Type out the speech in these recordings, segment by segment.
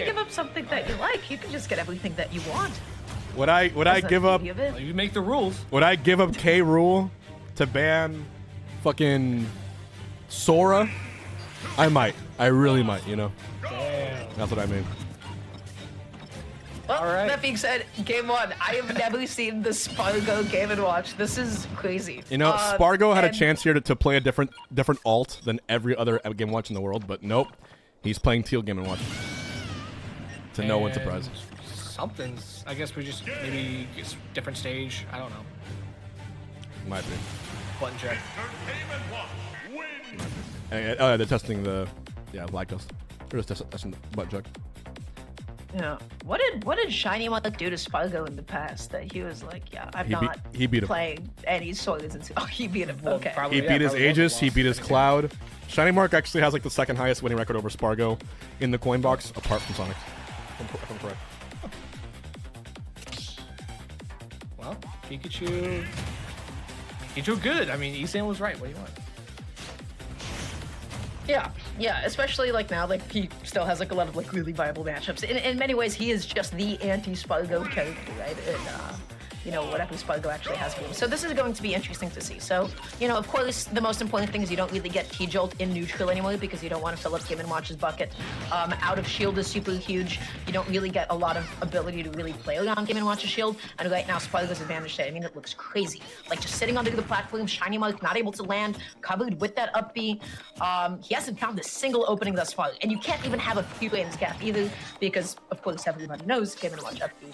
to give up something that you like. You can just get everything that you want. Would I give up? Well, you make the rules. Would I give up K rule to ban fucking Sora? I might. I really might. You know. Damn. That's what I mean. Well, All right. that being said, game one. I have never seen the Sparg0 Game & Watch. This is crazy. You know, Sparg0 had a chance here to play a different alt than every other Game & Watch in the world, but nope. He's playing Teal Game & Watch. To no one's surprise. Something's. I guess we just maybe it's different stage. I don't know. Might be. Button check. Oh, they're testing the lag test. They're just testing the button check. Yeah. What did Shinymark do to Sparg0 in the past that he was like, yeah, I'm not playing any Swords and oh, he beat him. Okay. He beat his Aegis, he beat his Cloud. Shinymark actually has like the second highest winning record over Sparg0 in the Coinbox, apart from Sonic. If I'm correct. Well, Pikachu good. I mean, Isan was right. What do you want? Yeah, especially like now, like he still has like a lot of like really viable matchups. In many ways, he is just the anti-Sparg0 character, right? And, you know, whatever Sparg0 actually has for him. So this is going to be interesting to see. So, you know, of course, the most important thing is you don't really get T-Jolt in neutral anymore because you don't want to fill up Game & Watch's bucket. Out of shield is super huge. You don't really get a lot of ability to really play around Game & Watch's shield. And right now, Sparg0's advantage there, I mean, it looks crazy. Like just sitting under the platform, Shinymark not able to land, covered with that up B. He hasn't found a single opening thus far. And you can't even have a few lanes gap either because, of course, everybody knows Game & Watch up B.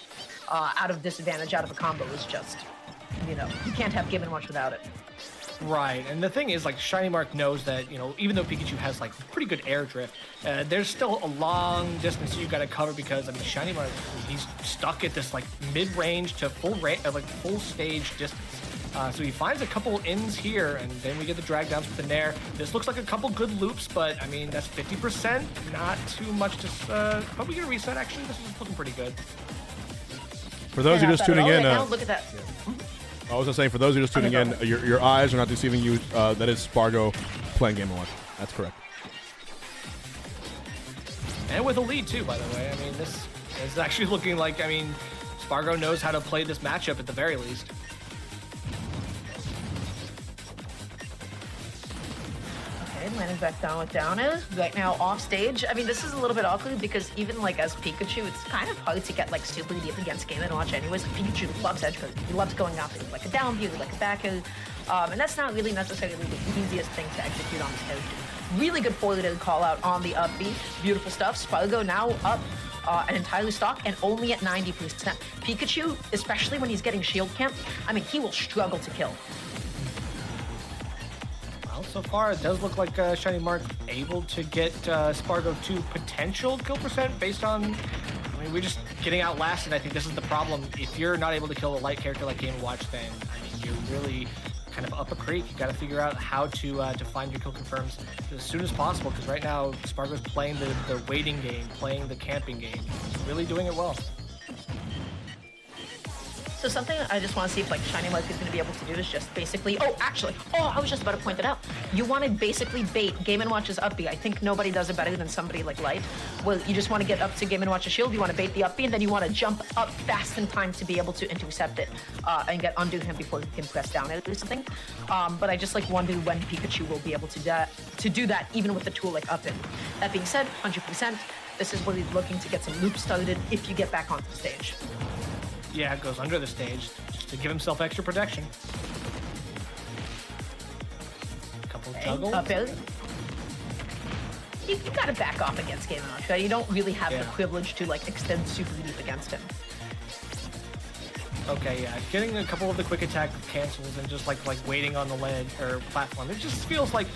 Out of disadvantage, out of a combo is just, you know, you can't have Game & Watch without it. Right, and the thing is, like, Shinymark knows that, you know, even though Pikachu has, like, pretty good air drift, there's still a long distance you gotta cover because, I mean, Shinymark, he's stuck at this, like, mid-range to full stage distance. So he finds a couple ins here, and then we get the drag downs with the Nair. This looks like a couple good loops, but, I mean, that's 50%, not too much to, but we get a reset, actually. This is looking pretty good. For those who are just tuning in, Look at that. I was just saying, for those who are just tuning in, your eyes are not deceiving you. That is Sparg0 playing Game & Watch. That's correct. And with a lead, too, by the way. I mean, this is actually looking like, I mean, Sparg0 knows how to play this matchup at the very least. Landing back down with downer. Right now off stage. I mean, this is a little bit awkward because even like as Pikachu, it's kind of hard to get like super deep against Game & Watch anyways. Pikachu loves edge code. He loves going after like a down view, like a back air. And that's not really necessarily the easiest thing to execute on this character. Really good forwarded call out on the up B. Beautiful stuff. Sparg0 now up an entirely stock and only at 90%. Pikachu, especially when he's getting shield camp, I mean, he will struggle to kill. Well, so far it does look like Shinymark able to get Sparg0 to potential kill percent based on, I mean, we're just getting outlasted. I think this is the problem. If you're not able to kill a light character like Game & Watch, then, I mean, you're really kind of up a creek. You got to figure out how to find your kill confirms as soon as possible, because right now Sparg0's playing the waiting game, playing the camping game. He's really doing it well. So something I just want to see if like Shinymark is going to be able to do is just basically, I was just about to point that out. You want to basically bait Game & Watch's up B. I think nobody does it better than somebody like Light. Well, you just want to get up to Game & Watch's shield, you want to bait the up B, and then you want to jump up fast in time to be able to intercept it and get undo him before he can press down or something. But I just like wonder when Pikachu will be able to do that even with a tool like up in. That being said, 100%, this is where he's looking to get some loops started if you get back onto the stage. Yeah, it goes under the stage just to give himself extra protection. Couple juggles. Up air. You gotta back off against Game & Watch, right? You don't really have the privilege to like extend super deep against him. Okay, yeah, getting a couple of the quick attack cancels and just like waiting on the ledge or platform. It just feels like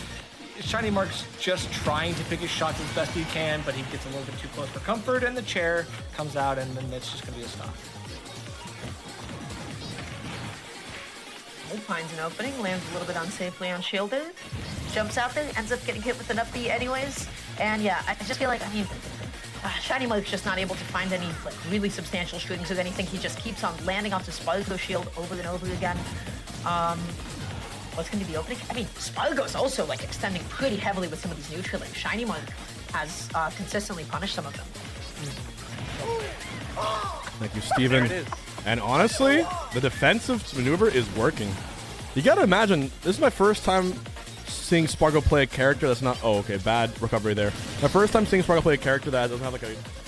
Shinymark's just trying to pick his shots as best he can, but he gets a little bit too close for comfort, and the chair comes out, and then it's just gonna be a stop. Finds an opening, lands a little bit unsafely on Shielder, jumps out there, ends up getting hit with an up B anyways, and yeah, I just feel like, I mean, Shinymark's just not able to find any like really substantial strings or anything. He just keeps on landing onto Sparg0 shield over and over again. What's going to be the opening? I mean, Sparg0's also like extending pretty heavily with some of these neutral lanes. Shinymark has consistently punished some of them. Thank you, Steven. There it is. And honestly, the defensive maneuver is working. You gotta imagine, this is my first time seeing Sparg0 play a character that's not... Oh, okay, bad recovery there. My first time seeing Sparg0 play a character that doesn't have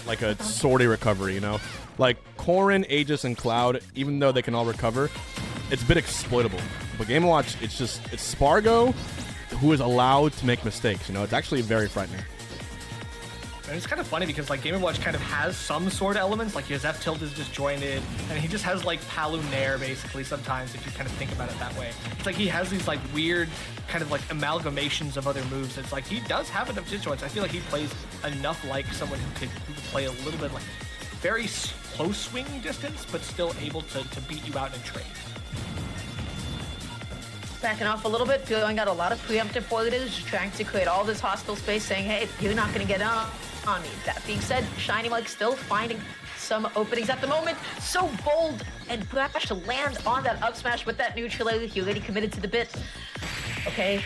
like a swordy recovery, you know? Like, Corrin, Aegis, and Cloud, even though they can all recover, it's a bit exploitable. But Game & Watch, it's Sparg0 who is allowed to make mistakes, you know? It's actually very frightening. And it's kind of funny because like Game & Watch kind of has some sword elements, like his F tilt is disjointed, and he just has like Palu Nair basically sometimes if you kind of think about it that way. It's like he has these like weird kind of like amalgamations of other moves. It's like he does have enough disjoints. I feel like he plays enough like someone who could play a little bit like very close swinging distance, but still able to beat you out in trade. Backing off a little bit, feeling got a lot of preemptive forwards, trying to create all this hostile space, saying, hey, you're not going to get on me. That being said, Shinymark still finding some openings at the moment. So bold and brash to land on that up smash with that neutral. He already committed to the bit. Okay.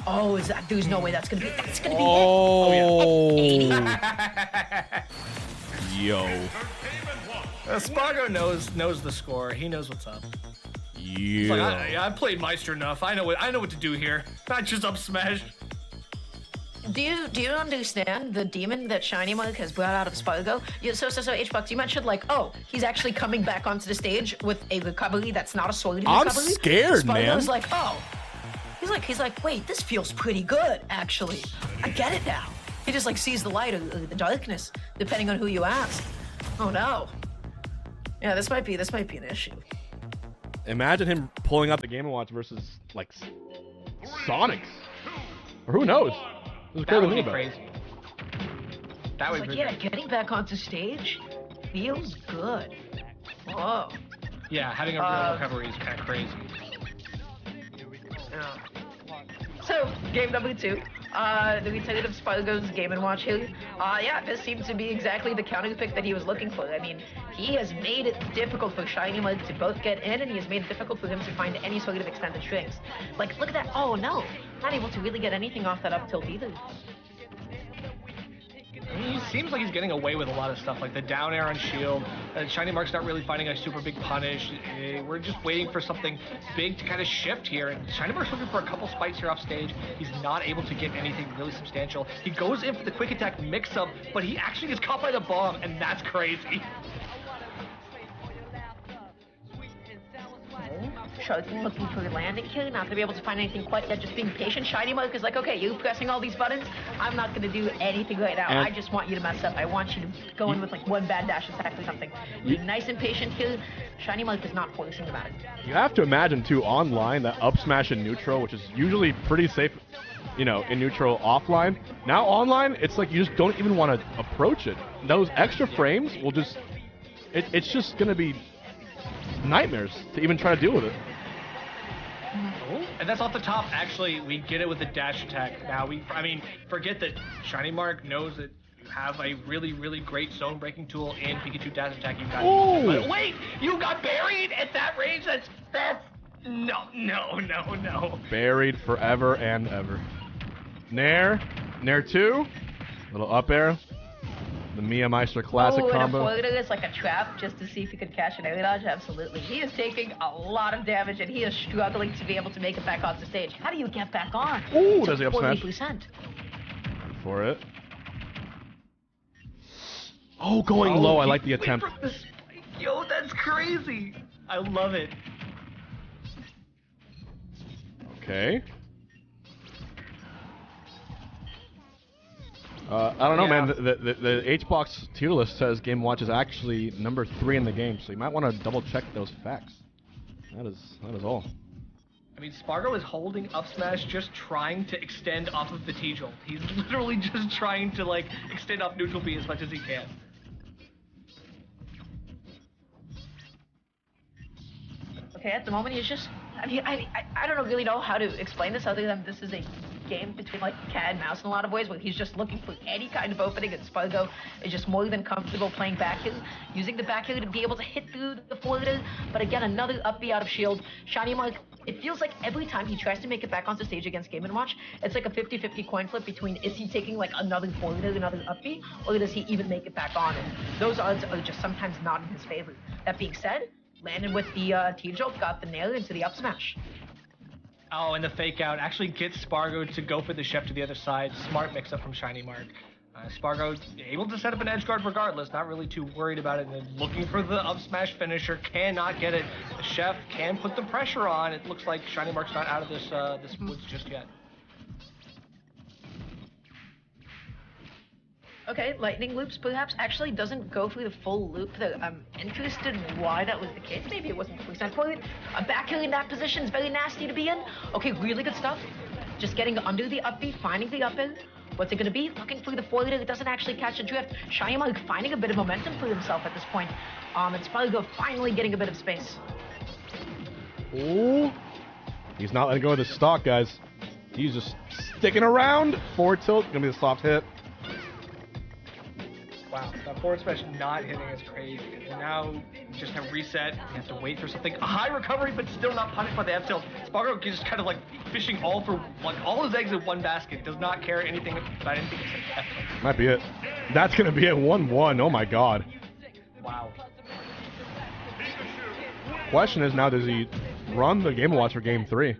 Oh, is that? There's no way that's going to be. That's going to be Oh, hit. yo. Sparg0 knows the score. He knows what's up. Yeah. Like, I've played Meister enough. I know what to do here. Not just up smash. Do you understand the demon that Shinymark has brought out of Sparg0? So HBox, you mentioned like, oh, he's actually coming back onto the stage with a recovery that's not a sword recovery. I'm scared, man. Sparg0's like, oh, he's like, wait, this feels pretty good, actually. I get it now. He just like sees the light or the darkness, depending on who you ask. Oh no. Yeah, this might be an issue. Imagine him pulling out the Game & Watch versus like Sonics, or who knows? This is That would crazy. be crazy. That would Like, be yeah, getting back onto stage feels good. Whoa. Yeah, having a real recovery is kind of crazy. Yeah. So, game number 2. The return of Sparg0's Game & Watch here. Yeah, this seemed to be exactly the counter pick that he was looking for. I mean, he has made it difficult for Shinymark to both get in, and he has made it difficult for him to find any sort of extended strings. Like, look at that. Oh, no. Not able to really get anything off that up tilt either. I mean, he seems like he's getting away with a lot of stuff, like the down air on shield. Shinymark's not really finding a super big punish. We're just waiting for something big to kind of shift here. And Shinymark's looking for a couple spikes here off stage. He's not able to get anything really substantial. He goes in for the quick attack mix-up, but he actually gets caught by the bomb, and that's crazy. Choking, looking for the landing here, not gonna be able to find anything quite yet, just being patient. Shinymark is like, okay, you're pressing all these buttons, I'm not gonna do anything right now. I just want you to mess up. I want you to go in with like one bad dash attack or something. Be nice and patient here. Shinymark is not forcing the matter. You have to imagine too, online, that up smash in neutral, which is usually pretty safe, you know, in neutral offline. Now online, it's like you just don't even want to approach it. Those extra frames will just, it's just gonna be nightmares to even try to deal with it. And that's off the top. Actually, we get it with the dash attack. Now, I mean, forget that Shinymark knows that you have a really, really great zone breaking tool in Pikachu dash attack. You got. But wait, you got buried at that range. That's no. Buried forever and ever. Nair 2, little up air. The Mia Meister classic combo. And it's like a trap just to see if he could catch an air dodge. Absolutely. He is taking a lot of damage and he is struggling to be able to make it back off the stage. How do you get back on? Ooh, does he up smash? 40%. For it. Oh, going low. I like the attempt. Yo, that's crazy. I love it. Okay. I don't know, man. The HBox tier list says Game & Watch is actually number 3 in the game, so you might want to double check those facts. That is all. I mean, Sparg0 is holding up smash, just trying to extend off of the T-Jolt. He's literally just trying to like extend off neutral B as much as he can. Okay, at the moment he's just, I mean, I don't really know how to explain this other than this is a game between like cat and mouse in a lot of ways, where he's just looking for any kind of opening, and Sparg0 is just more than comfortable playing back heel, using the back heel to be able to hit through the forwarder. But again, another up B out of shield. Shinymark it feels like every time he tries to make it back onto stage against Game & Watch, it's like a 50-50 coin flip between is he taking like another forward, another up B, or does he even make it back on? And those odds are just sometimes not in his favor. That being said, landed with the T-jolt, got the nail into the up smash. Oh, and the fake out actually gets Sparg0 to go for the chef to the other side. Smart mix up from Shinymark. Sparg0 able to set up an edge guard regardless, not really too worried about it, and then looking for the up smash finisher, cannot get it. The chef can put the pressure on. It looks like Shinymark's not out of this this woods just yet. Okay, lightning loops perhaps actually doesn't go through the full loop. I'm interested in why that was the case. Maybe it wasn't fully sent for it. Back here in that position is very nasty to be in. Okay, really good stuff. Just getting under the up B, finding the up air. What's it going to be? Looking for the forward air. It doesn't actually catch the drift. Shinymark finding a bit of momentum for himself at this point. And Sparg0 finally getting a bit of space. Ooh. He's not letting go of the stock, guys. He's just sticking around. Forward tilt, gonna be a soft hit. Wow, that forward smash not hitting is crazy. And now you just have reset. You have to wait for something. A high recovery, but still not punished by the F tilt. Sparg0 is just kind of like fishing all his eggs in one basket. Does not care anything about anything except F tilt. Might be it. That's gonna be a 1-1. Oh my god. Wow. Question is now, does he run the Game & Watch for Game 3?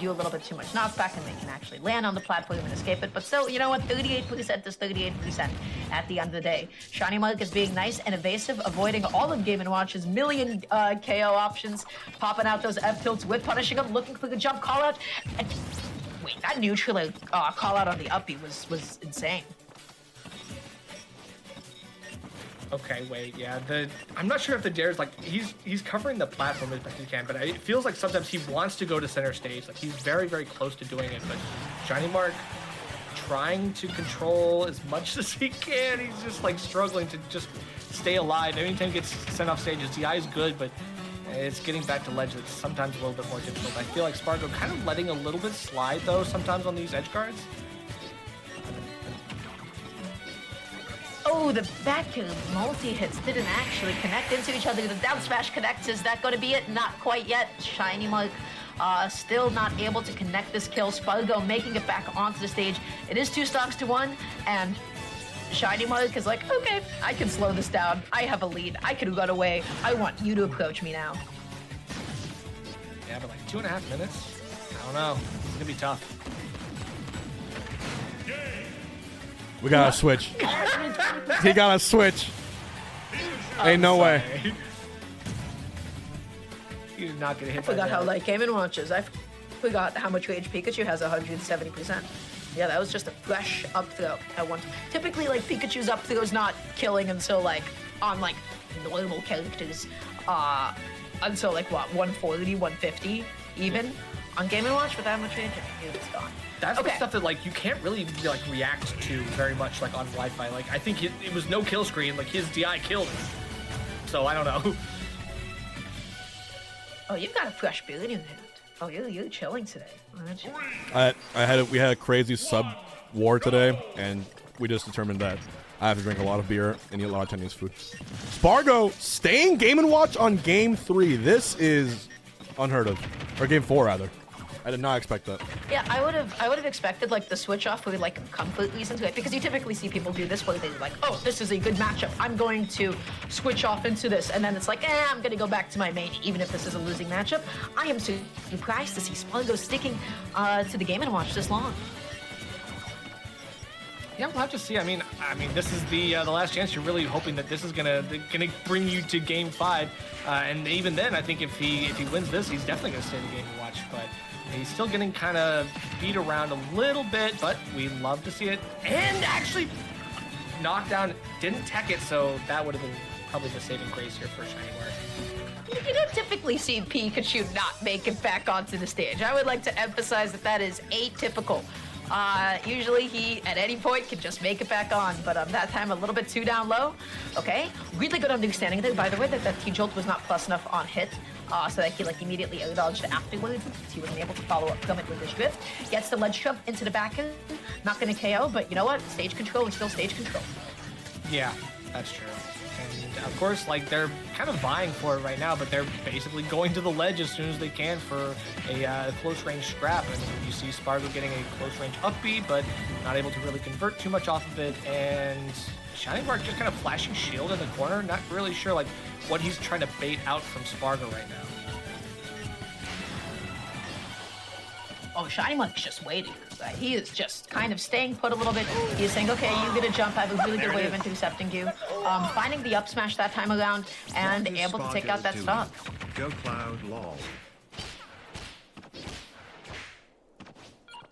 do a little bit too much knockback and they can actually land on the platform and escape it. But still, you know what? 38% is 38% at the end of the day. Shinymark is being nice and evasive, avoiding all of Game & Watch's million KO options, popping out those F-tilts with punishing him, looking for the jump call out. And wait, that neutral call out on the up B was insane. Okay, wait, yeah. I'm not sure if the dare's like he's covering the platform as best he can, but it feels like sometimes he wants to go to center stage. Like he's very, very close to doing it, but Shinymark trying to control as much as he can. He's just like struggling to just stay alive. Anytime he gets sent off stage, his DI is good, but it's getting back to ledge that's sometimes a little bit more difficult. I feel like Sparg0 kind of letting a little bit slide though sometimes on these edge guards. Oh, the back multi-hits didn't actually connect into each other. The down smash connects. Is that going to be it? Not quite yet. Shinymark still not able to connect this kill. Sparg0 making it back onto the stage. It is 2 stocks to 1, and Shinymark is like, okay, I can slow this down. I have a lead. I can run away. I want you to approach me now. Yeah, but like 2.5 minutes? I don't know. It's going to be tough. We gotta switch. He gotta switch. Ain't no way. You're not gonna hit. I forgot how like Game & Watch is. I forgot how much rage Pikachu has. 170%. Yeah, that was just a fresh up throw at once. Typically, like Pikachu's up throw is not killing until like on like normal characters, until like what 140, 150 even on Game & Watch. With that much rage, it's gone. That's the stuff that like you can't really like react to very much like on Wi-Fi. Like I think it was no kill screen. Like his DI killed him. So I don't know. Oh, you've got a fresh beard in hand. Oh, you're chilling today, aren't you? We had a crazy sub war today, and we just determined that I have to drink a lot of beer and eat a lot of Chinese food. Sparg0 staying Game & Watch on game 3. This is unheard of, or game 4 rather. I did not expect that. Yeah, I would have expected like the switch off with like comfort reasons, right? Because you typically see people do this where they're like, oh, this is a good matchup. I'm going to switch off into this, and then it's like, I'm gonna go back to my main, even if this is a losing matchup. I am surprised to see Sparg0 sticking to the Game & Watch this long. Yeah, we'll have to see. I mean, this is the last chance. You're really hoping that this is gonna bring you to game 5, and even then, I think if he wins this, he's definitely gonna stay in the Game & Watch, but. He's still getting kind of beat around a little bit, but we love to see it. And actually, knockdown didn't tech it, so that would have been probably the saving grace here for Shinymark. You don't typically see Pikachu not make it back onto the stage. I would like to emphasize that is atypical. Usually he, at any point, can just make it back on, but that time a little bit too down low. Okay, really good understanding there, by the way, that T-Jolt was not plus enough on hit, so that he like immediately dodged afterwards. He wasn't able to follow up from it with his drift. Gets the ledge jump into the back end, not gonna KO, but you know what? Stage control is still stage control. Yeah, that's true. And of course, like they're kind of vying for it right now, but they're basically going to the ledge as soon as they can for a close range scrap. And you see Sparg0 getting a close range up B, but not able to really convert too much off of it. And Shinymark just kind of flashing shield in the corner, not really sure like what he's trying to bait out from Sparg0 right now. Oh, Shinymark's just waiting. Right? He is just kind of staying put a little bit. He's saying, okay, you get a jump. I have a really good way of intercepting you. Finding the up smash that time around and able to take out that stock. Go Cloud, lol.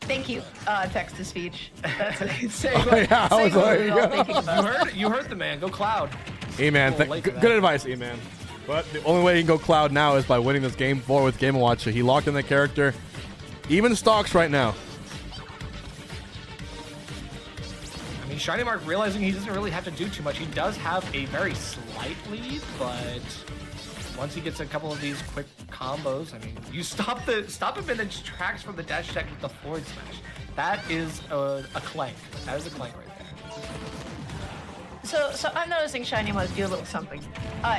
Thank you, text to speech. That's what he's saying. Oh, yeah, I was like, you heard the man. Go Cloud. E-Man, good advice, E-Man. But the only way he can go Cloud now is by winning this game 4 with Game & Watch. So he locked in the character. Even stocks right now. I mean, Shinymark realizing he doesn't really have to do too much. He does have a very slight lead, but once he gets a couple of these quick combos, I mean, you stop him in its tracks from the dash attack with the forward smash. That is a clank. That is a clank right there. So I'm noticing Shiny must do a little something.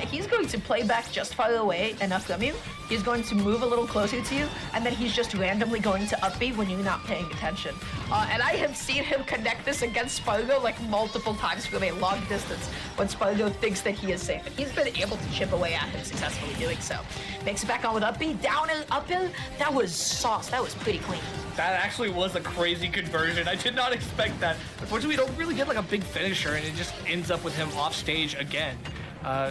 He's going to play back just far away enough from you. He's going to move a little closer to you, and then he's just randomly going to up B when you're not paying attention. And I have seen him connect this against Sparg0 like multiple times from a long distance when Sparg0 thinks that he is safe. And he's been able to chip away at him, successfully doing so. Makes it back on with up B, down and up hill. That was sauce. That was pretty clean. That actually was a crazy conversion. I did not expect that. Unfortunately, we don't really get like a big finisher, and it just ends up with him off stage again.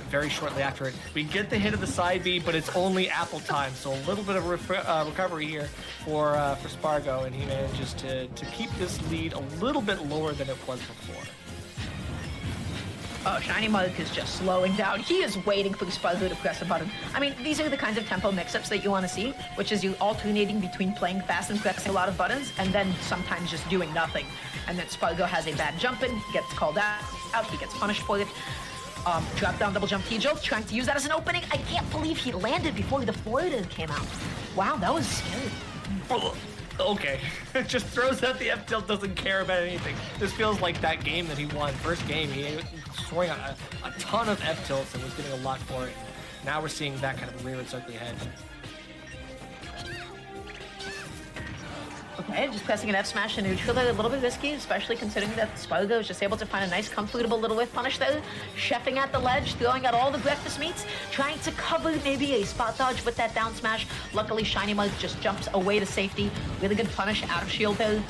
Very shortly after it, we get the hit of the side B, but it's only apple time, so a little bit of recovery here for Sparg0, and he manages to keep this lead a little bit lower than it was before. Oh, Shinymark is just slowing down. He is waiting for Sparg0 to press a button. I mean, these are the kinds of tempo mix-ups that you want to see, which is you alternating between playing fast and pressing a lot of buttons, and then sometimes just doing nothing. And then Sparg0 has a bad jump in, he gets called out, he gets punished for it. Drop down double jump T-Joe, trying to use that as an opening. I can't believe he landed before the forward came out. Wow, that was scary. Okay, just throws out the F tilt, doesn't care about anything. This feels like that game that he won. First game, he was throwing a ton of F tilts and was getting a lot for it. Now we're seeing that kind of rear-ends ugly head. Okay, just pressing an F smash and neutral there, a little bit risky, especially considering that Sparg0 is just able to find a nice, comfortable little whiff punish there. Chefing at the ledge, throwing out all the breakfast meats, trying to cover maybe a spot dodge with that down smash. Luckily, Shinymark just jumps away to safety. Really good punish out of shield there.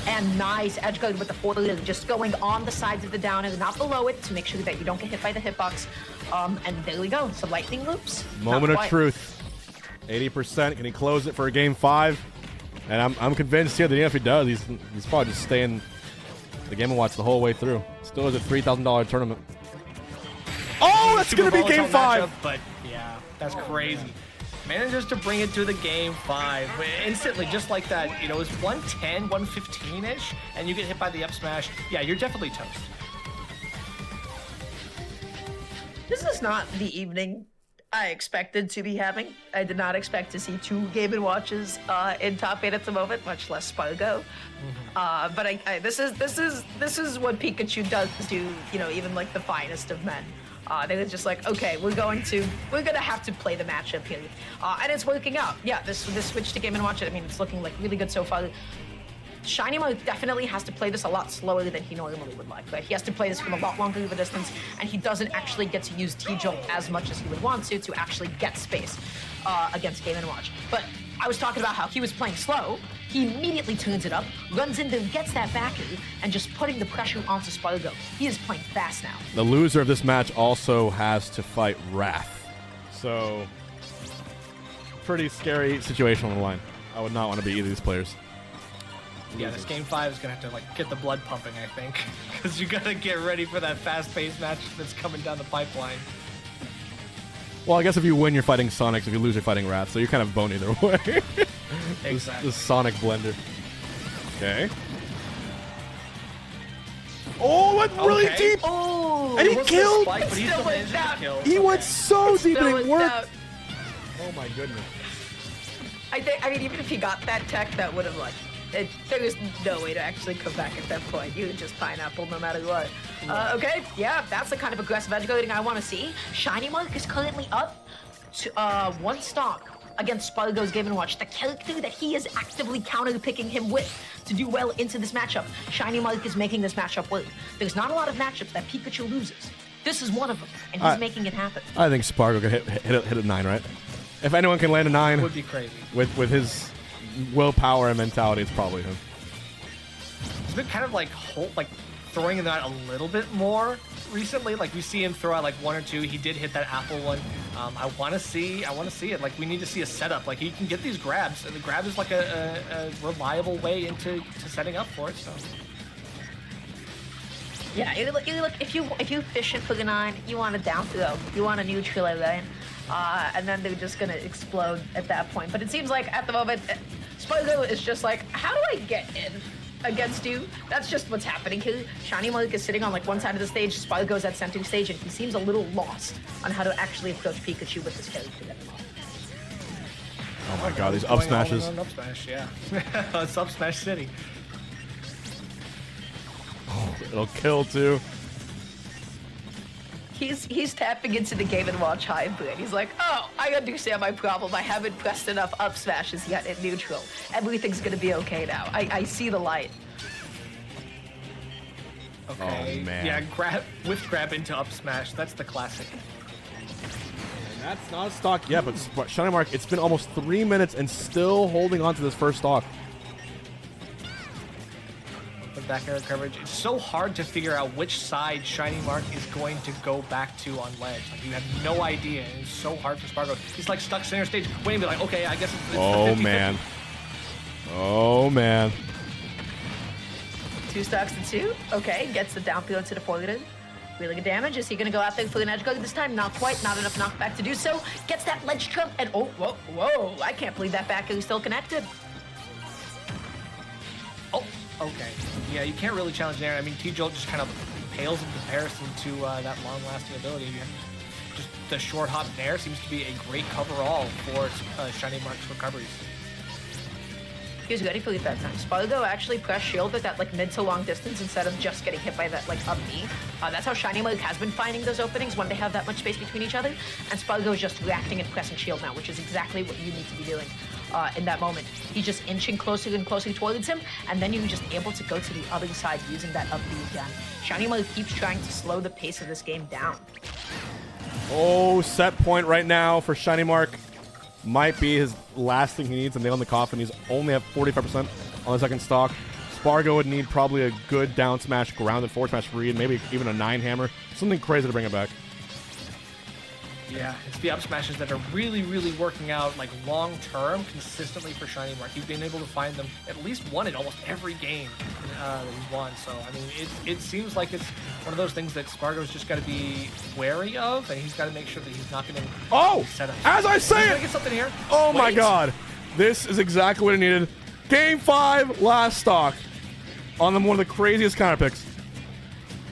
And nice edge guard with the forward, just going on the sides of the down and not below it to make sure that you don't get hit by the hitbox. And there we go, some lightning loops. Moment of truth. 80%. Can he close it for a game 5? And I'm convinced here that even if he does, he's probably just staying the Game & Watch the whole way through. Still is a $3,000 tournament. Oh, that's going to be game 5! Matchup, but yeah, that's crazy. Manages to bring it to the game 5 instantly, just like that. You know, it's 110, 115-ish, and you get hit by the up smash. Yeah, you're definitely toast. This is not the evening I expected to be having. I did not expect to see 2 Game & Watches in top 8 at the moment, much less Sparg0. But this is what Pikachu does to, you know, even like the finest of men. They're just like, okay, we're gonna have to play the matchup here, and it's working out. Yeah, this switch to Game & Watch. I mean, it's looking like really good so far. Shinymark definitely has to play this a lot slower than he normally would like, right? He has to play this from a lot longer of a distance, and he doesn't actually get to use T-Jolt as much as he would want to actually get space against Game & Watch. But I was talking about how he was playing slow. He immediately turns it up, runs into, gets that back air, and just putting the pressure onto Sparg0. He is playing fast now. The loser of this match also has to fight Wrath. So, pretty scary situation on the line. I would not want to be either of these players. Yeah, this game 5 is gonna have to like get the blood pumping, I think, because you gotta get ready for that fast-paced match that's coming down the pipeline. Well, I guess if you win, you're fighting Sonic. If you lose, you're fighting Wrath. So you're kind of boned either way. Exactly. This Sonic blender. Okay. Oh, went really deep. Oh, And he killed. Spike, but he still managed to kill. He went so deep and it worked. Out. Oh my goodness. I mean, even if he got that tech, that would have like. There was no way to actually come back at that point. You would just pineapple no matter what. Okay, yeah, that's the kind of aggressive edge guarding I want to see. Shinymark is currently up to 1 stock against Sparg0's Game & Watch, the character that he is actively counter-picking him with to do well into this matchup. Shinymark is making this matchup work. There's not a lot of matchups that Pikachu loses. This is one of them, and he's making it happen. I think Sparg0 could hit a 9, right? If anyone can land a 9 It would be crazy. with his willpower and mentality, it's probably him. He's been kind of like throwing that a little bit more recently. Like we see him throw out like 1 or 2. He did hit that apple one. I want to see it. Like we need to see a setup. Like he can get these grabs, and the grab is like a reliable way into setting up for it. So. Yeah, if you fish it for the 9, you want a down throw, you want a neutral lane, and then they're just gonna explode at that point. But it seems like at the moment, Sparg0 is just like, how do I get in against you? That's just what's happening here. Shinymark is sitting on like one side of the stage, Sparg0's at center stage, and he seems a little lost on how to actually approach Pikachu with this character at the moment. Oh my god, these up smashes. Up smash, yeah. It's up smash city. Oh, it'll kill too. he's tapping into the Game & Watch hybrid. He's like, oh, I understand my problem. I haven't pressed enough up smashes yet at neutral. Everything's gonna be okay now. I see the light. Okay. Oh, man. Yeah, whiff grab into up smash. That's the classic. And that's not a stock yet, but Shinymark, it's been almost 3 minutes and still holding on to this first stock. The back air coverage. It's so hard to figure out which side Shinymark is going to go back to on ledge. Like, you have no idea, and it's so hard for Sparg0. He's like stuck center stage, waiting to be like, okay, I guess it's the 50-50. Man. Oh, man. 2 stocks to 2. Okay, gets the down throw to the forward. Really good damage. Is he going to go out there for an edge guard this time? Not quite. Not enough knockback to do so. Gets that ledge trump, and oh, whoa. I can't believe that back is still connected. Oh, okay. Yeah, you can't really challenge there. I mean, T-Jolt just kind of pales in comparison to that long-lasting ability. Just the short hop there seems to be a great coverall for Shinymark's recoveries. He was ready for it that time. Sparg0 actually pressed shield at that like mid to long distance instead of just getting hit by that like up B. That's how Shinymark has been finding those openings when they have that much space between each other. And Sparg0 is just reacting and pressing shield now, which is exactly what you need to be doing in that moment. He's just inching closer and closer towards him, and then you're just able to go to the other side using that up B again. Shinymark keeps trying to slow the pace of this game down. Oh, set point right now for Shinymark. Might be his last thing he needs to nail in the coffin. He's only at 45% on the second stock. Sparg0 would need probably a good down smash, grounded forward smash read, maybe even a 9 hammer. Something crazy to bring it back. Yeah, it's the up smashes that are really, really working out like long-term consistently for Shinymark. He's been able to find them at least one in almost every game that he's won. So, I mean, it seems like it's one of those things that Sparg0's just got to be wary of, and he's got to make sure that he's not going to set up. As I say it! Get something here. Oh my Wait. god. This is exactly what it needed. Game 5, last stock. On one of the craziest counter picks.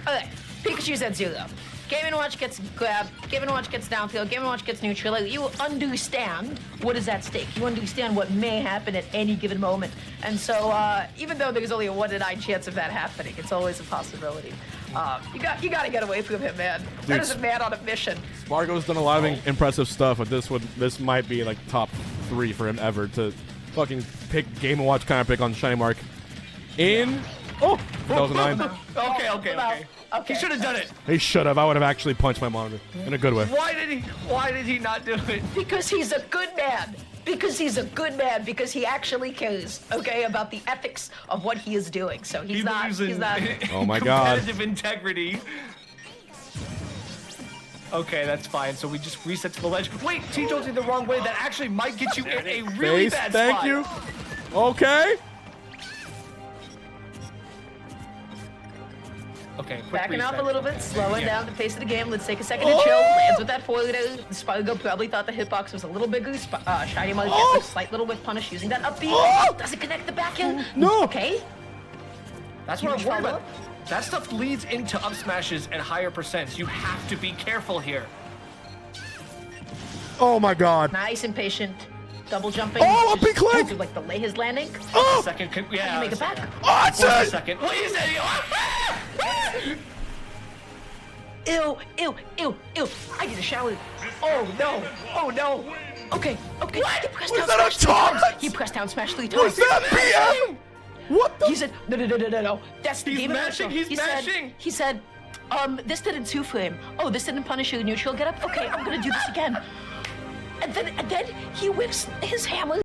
Okay, Pikachu's at 0. Game & Watch gets grab, Game & Watch gets downfield, Game & Watch gets neutral. Like, you understand what is at stake. You understand what may happen at any given moment. And so, even though there's only a 1 in 9 chance of that happening, it's always a possibility. You got to get away from him, man. Dude, That is a man on a mission. Sparg0's done a lot of impressive stuff, but this might be like top 3 for him ever to fucking pick Game & Watch counter pick on Shinymark. Oh, that was a 9. Okay. Okay. He should have done it. He should have. I would have actually punched my monitor in a good way. Why did he not do it? Because he's a good man. Because he's a good man. Because he actually cares, okay, about the ethics of what he is doing. So he's not. Oh my god. Competitive integrity. Okay, that's fine. So we just reset to the ledge. Wait, T-Jolt's in the wrong way. That actually might get you in a really Face, bad thank spot. you. Okay. Okay, quick Backing reset. off a little bit, slowing Yeah. down the pace of the game. Let's take a second to chill. Lands with that forward. Sparg0 probably thought the hitbox was a little bigger. Shinymark gets a slight little whip punish using that up B. Doesn't connect the back end. No. Okay. That's what I'm Huge worried about. follow-up. That stuff leads into up smashes and higher percents. You have to be careful here. Oh my god. Nice and patient. Double jumping. Oh, up B click! To, like delay his landing. Oh! Second, How do yeah. you make it back? Oh, it's Wait a it! second. What is that? Ew. I need a shower. Oh no. Okay. He pressed Was down that a smash 3 taunt? times. He pressed down smash 3 times. Was that BM? What the? He said, no. That's the He's game of mashing, neutral. he's mashing. He said, this didn't 2-frame. Oh, this didn't punish your neutral get up? Okay, I'm gonna do this again. And then he whips his hammer